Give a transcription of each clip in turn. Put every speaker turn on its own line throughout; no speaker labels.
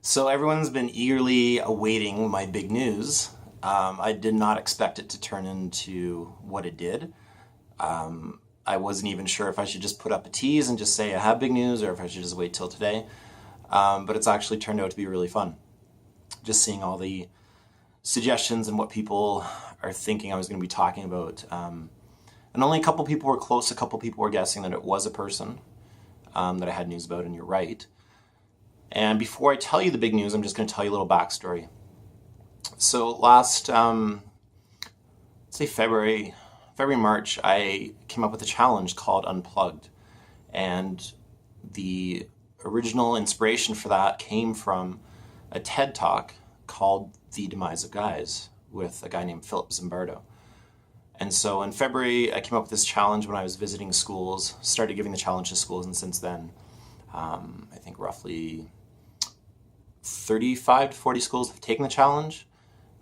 So everyone's been eagerly awaiting my big news. I did not expect it to turn into what it did. I wasn't even sure if I should just put up a tease and just say I have big news or if I should just wait till today. But it's actually turned out to be really fun. Just seeing all the suggestions and what people are thinking I was going to be talking about. And only a couple people were close, a couple people were guessing that it was a person that I had news about, and you're right. And before I tell you the big news, I'm just going to tell you a little backstory. So last, let's say February, March, I came up with a challenge called Unplugged. And the original inspiration for that came from a TED Talk called The Demise of Guys with a guy named Zimbardo. And so in February, I came up with this challenge when I was visiting schools, started giving the challenge to schools, and since then, I think roughly 35 to 40 schools have taken the challenge.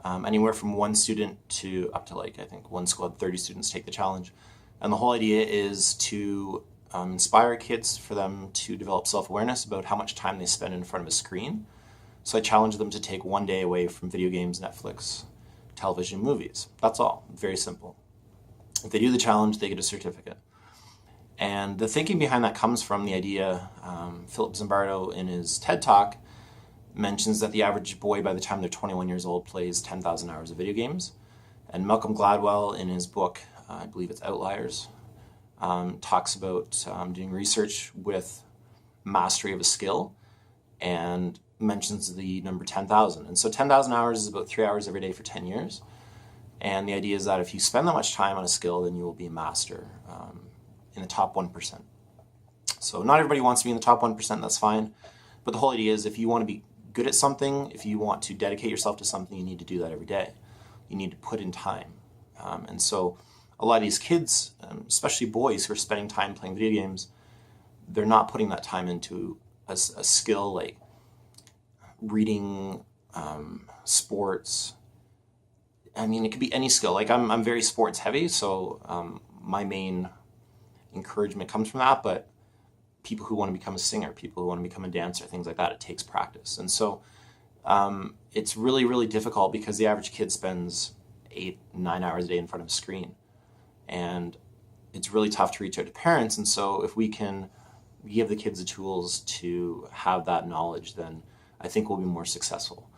Anywhere from one student to up to I think one school had 30 students take the challenge. And the whole idea is to inspire kids for them to develop self-awareness about how much time they spend in front of a screen. So I challenge them to take one day away from video games, Netflix, television, movies. That's all. Very simple. If they do the challenge, they get a certificate. And the thinking behind that comes from the idea, Philip Zimbardo in his TED Talk mentions that the average boy by the time they're 21 years old plays 10,000 hours of video games. And Malcolm Gladwell in his book, I believe it's Outliers, talks about doing research with mastery of a skill and mentions the number 10,000. And so 10,000 hours is about 3 hours every day for 10 years. And the idea is that if you spend that much time on a skill, then you will be a master in the top 1%. So not everybody wants to be in the top 1%, that's fine. But the whole idea is if you want to be good at something, if you want to dedicate yourself to something, you need to do that every day. You need to put in time. And so a lot of these kids, especially boys who are spending time playing video games, they're not putting that time into a skill like reading, sports. I mean, it could be any skill. Like I'm very sports heavy, so my main encouragement comes from that, but people who want to become a singer, people who want to become a dancer, things like that, it takes practice. And so it's really, really difficult because the average kid spends 8-9 hours a day in front of a screen. And it's really tough to reach out to parents. And so if we can give the kids the tools to have that knowledge, then I think we'll be more successful.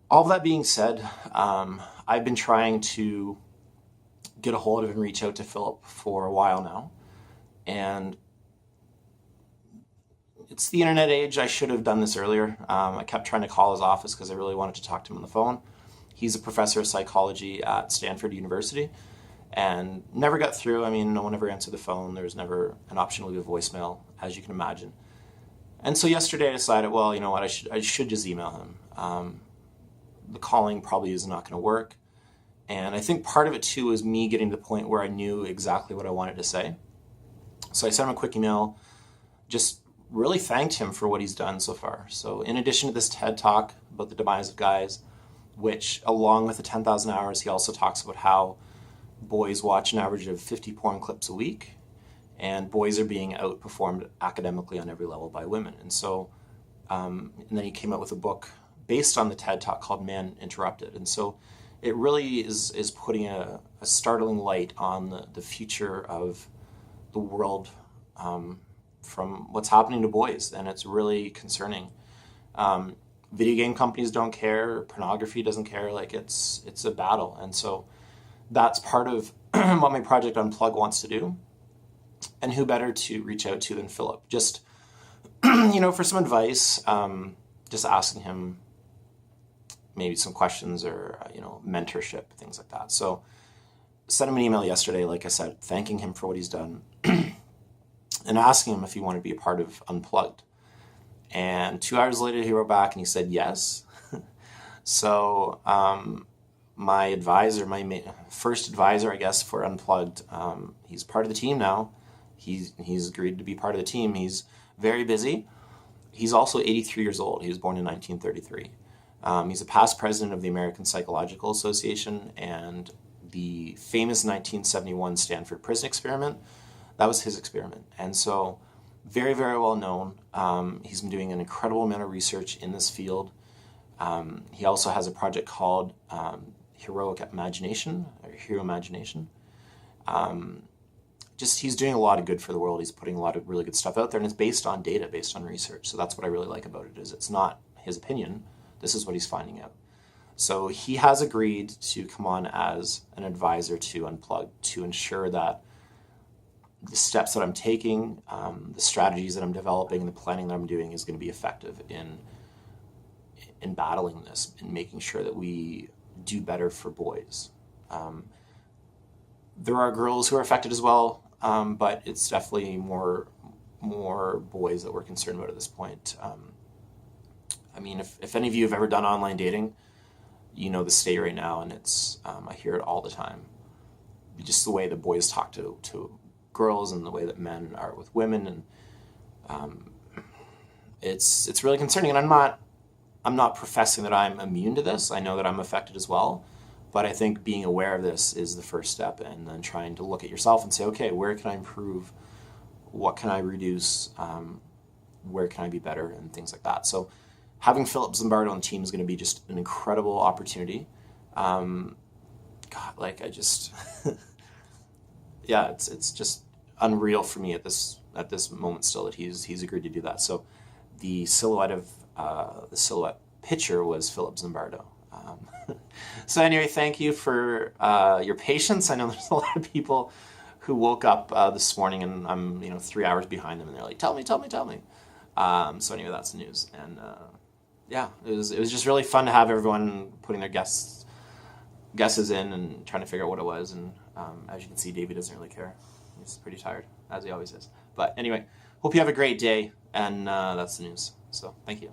All of that being said, I've been trying to get a hold of and reach out to Philip for a while now. And it's the internet age. I should have done this earlier. I kept trying to call his office because I really wanted to talk to him on the phone. He's a professor of psychology at Stanford University and never got through. I mean, no one ever answered the phone. There was never an option to leave a voicemail, as you can imagine. And so yesterday I decided, well, you know what, I should just email him. The calling probably is not going to work. And I think part of it too is me getting to the point where I knew exactly what I wanted to say. So I sent him a quick email, just really thanked him for what he's done so far. So in addition to this TED Talk about the demise of guys, which along with the 10,000 hours, he also talks about how boys watch an average of 50 porn clips a week, and boys are being outperformed academically on every level by women. And so, and then he came out with a book based on the TED Talk called Man Interrupted. And so it really is putting a startling light on the future of the world from what's happening to boys, and it's really concerning. Video game companies don't care, pornography doesn't care, like it's a battle. And so that's part of what my project Unplug wants to do. And who better to reach out to than Philip? Just, for some advice, just asking him maybe some questions or, mentorship, things like that. So sent him an email yesterday, like I said, thanking him for what he's done and asking him if he wanted to be a part of Unplugged. And 2 hours later, he wrote back and he said yes. So my advisor, my first advisor, I guess, for Unplugged, he's part of the team now. He's agreed to be part of the team. He's very busy. He's also 83 years old. He was born in 1933. He's a past president of the American Psychological Association, and the famous 1971 Stanford prison experiment, that was his experiment. And so Very, very well known. He's been doing an incredible amount of research in this field. He also has a project called Heroic Imagination, or Hero Imagination. Just he's doing a lot of good for the world. He's putting a lot of really good stuff out there, and it's based on data, based on research. So that's what I really like about it, is it's not his opinion. This is what he's finding out. So he has agreed to come on as an advisor to Unplugg'd to ensure that the steps that I'm taking, the strategies that I'm developing, the planning that I'm doing is going to be effective in battling this and making sure that we do better for boys. There are girls who are affected as well, but it's definitely more boys that we're concerned about at this point. I mean, if any of you have ever done online dating, you know the state right now, and it's I hear it all the time. Just the way the boys talk to girls and the way that men are with women, and it's really concerning. And I'm not professing that I'm immune to this. I know that I'm affected as well, but I think being aware of this is the first step, and then trying to look at yourself and say, okay, where can I improve? What can I reduce? Where can I be better? And things like that. So having Philip Zimbardo on the team is going to be just an incredible opportunity. God, like I just, yeah, it's just unreal for me at this moment still that he's agreed to do that. So the silhouette picture was Philip Zimbardo. So anyway, thank you for your patience. I know there's a lot of people who woke up this morning, and I'm 3 hours behind them, and they're like, tell me. So anyway, that's the news. And yeah, it was just really fun to have everyone putting their guesses in and trying to figure out what it was. And as you can see, Davey doesn't really care. He's pretty tired, as he always is. But anyway, hope you have a great day, and that's the news. So thank you.